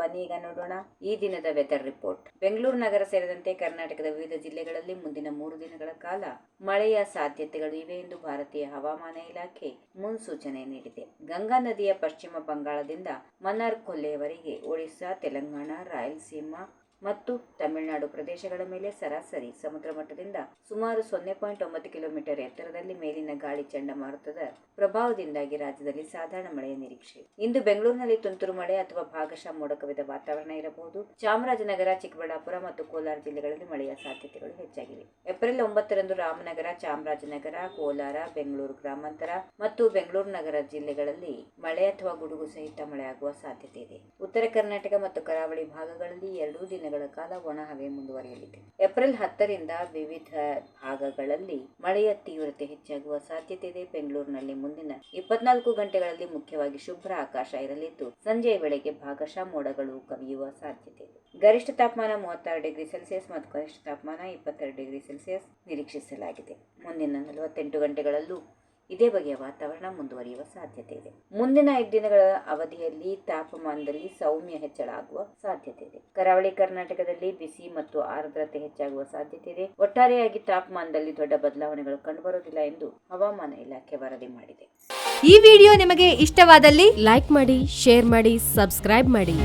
ಬನ್ನಿ ಈಗ ನೋಡೋಣ ಈ ದಿನದ ವೆದರ್ ರಿಪೋರ್ಟ್. ಬೆಂಗಳೂರು ನಗರ ಸೇರಿದಂತೆ ಕರ್ನಾಟಕದ ವಿವಿಧ ಜಿಲ್ಲೆಗಳಲ್ಲಿ ಮುಂದಿನ 3 ದಿನಗಳ ಕಾಲ ಮಳೆಯ ಸಾಧ್ಯತೆಗಳು ಇವೆ ಎಂದು ಭಾರತೀಯ ಹವಾಮಾನ ಇಲಾಖೆ ಮುನ್ಸೂಚನೆ ನೀಡಿದೆ. ಗಂಗಾ ನದಿಯ ಪಶ್ಚಿಮ ಬಂಗಾಳದಿಂದ ಮನ್ನಾರ್ ಕೊಲ್ಲಿಯವರೆಗೆ ಒಡಿಶಾ, ತೆಲಂಗಾಣ, ರಾಯಲಸೀಮಾ ಮತ್ತು ತಮಿಳುನಾಡು ಪ್ರದೇಶಗಳ ಮೇಲೆ ಸರಾಸರಿ ಸಮುದ್ರ ಮಟ್ಟದಿಂದ ಸುಮಾರು 0.9 ಕಿಲೋಮೀಟರ್ ಎತ್ತರದಲ್ಲಿ ಮೇಲಿನ ಗಾಳಿ ಚಂಡಮಾರುತದ ಪ್ರಭಾವದಿಂದಾಗಿ ರಾಜ್ಯದಲ್ಲಿ ಸಾಧಾರಣ ಮಳೆಯ ನಿರೀಕ್ಷೆ. ಇಂದು ಬೆಂಗಳೂರಿನಲ್ಲಿ ತುಂತುರು ಮಳೆ ಅಥವಾ ಭಾಗಶಃ ಮೋಡ ಕವಿದ ವಾತಾವರಣ ಇರಬಹುದು. ಚಾಮರಾಜನಗರ, ಚಿಕ್ಕಬಳ್ಳಾಪುರ ಮತ್ತು ಕೋಲಾರ ಜಿಲ್ಲೆಗಳಲ್ಲಿ ಮಳೆಯ ಸಾಧ್ಯತೆಗಳು ಹೆಚ್ಚಾಗಿವೆ. ಏಪ್ರಿಲ್ 9ರಂದು ರಾಮನಗರ, ಚಾಮರಾಜನಗರ, ಕೋಲಾರ, ಬೆಂಗಳೂರು ಗ್ರಾಮಾಂತರ ಮತ್ತು ಬೆಂಗಳೂರು ನಗರ ಜಿಲ್ಲೆಗಳಲ್ಲಿ ಮಳೆ ಅಥವಾ ಗುಡುಗು ಸಹಿತ ಮಳೆಯಾಗುವ ಸಾಧ್ಯತೆ ಇದೆ. ಉತ್ತರ ಕರ್ನಾಟಕ ಮತ್ತು ಕರಾವಳಿ ಭಾಗಗಳಲ್ಲಿ 2 ದಿನಗಳ ಕಾಲ ಒಣ ಹವೆ ಮುಂದುವರಿಯಲಿದೆ. ಏಪ್ರಿಲ್ 10ರಿಂದ ವಿವಿಧ ಭಾಗಗಳಲ್ಲಿ ಮಳೆಯ ತೀವ್ರತೆ ಹೆಚ್ಚಾಗುವ ಸಾಧ್ಯತೆ ಇದೆ. ಬೆಂಗಳೂರಿನಲ್ಲಿ ಮುಂದಿನ 24 ಗಂಟೆಗಳಲ್ಲಿ ಮುಖ್ಯವಾಗಿ ಶುಭ್ರ ಆಕಾಶ ಇರಲಿದ್ದು, ಸಂಜೆಯ ವೇಳೆಗೆ ಭಾಗಶಃ ಮೋಡಗಳು ಕವಿಯುವ ಸಾಧ್ಯತೆ ಇದೆ. ಗರಿಷ್ಠ ತಾಪಮಾನ 36 ಡಿಗ್ರಿ ಸೆಲ್ಸಿಯಸ್ ಮತ್ತು ಕನಿಷ್ಠ ತಾಪಮಾನ 22 ಡಿಗ್ರಿ ಸೆಲ್ಸಿಯಸ್ ನಿರೀಕ್ಷಿಸಲಾಗಿದೆ. ಮುಂದಿನ 48 ಗಂಟೆಗಳಲ್ಲೂ ಇದೇ ಬಗೆಯ ವಾತಾವರಣ ಮುಂದುವರಿಯುವ ಸಾಧ್ಯತೆ ಇದೆ. ಮುಂದಿನ 5 ದಿನಗಳ ಅವಧಿಯಲ್ಲಿ ತಾಪಮಾನದಲ್ಲಿ ಸೌಮ್ಯ ಹೆಚ್ಚಳ ಆಗುವ ಸಾಧ್ಯತೆ ಇದೆ. ಕರಾವಳಿ ಕರ್ನಾಟಕದಲ್ಲಿ ಬಿಸಿ ಮತ್ತು ಆರ್ದ್ರತೆ ಹೆಚ್ಚಾಗುವ ಸಾಧ್ಯತೆ ಇದೆ. ಒಟ್ಟಾರೆಯಾಗಿ ತಾಪಮಾನದಲ್ಲಿ ದೊಡ್ಡ ಬದಲಾವಣೆಗಳು ಕಂಡುಬರುವುದಿಲ್ಲ ಎಂದು ಹವಾಮಾನ ಇಲಾಖೆ ವರದಿ ಮಾಡಿದೆ. ಈ ವಿಡಿಯೋ ನಿಮಗೆ ಇಷ್ಟವಾದಲ್ಲಿ ಲೈಕ್ ಮಾಡಿ, ಶೇರ್ ಮಾಡಿ, ಸಬ್ಸ್ಕ್ರೈಬ್ ಮಾಡಿ.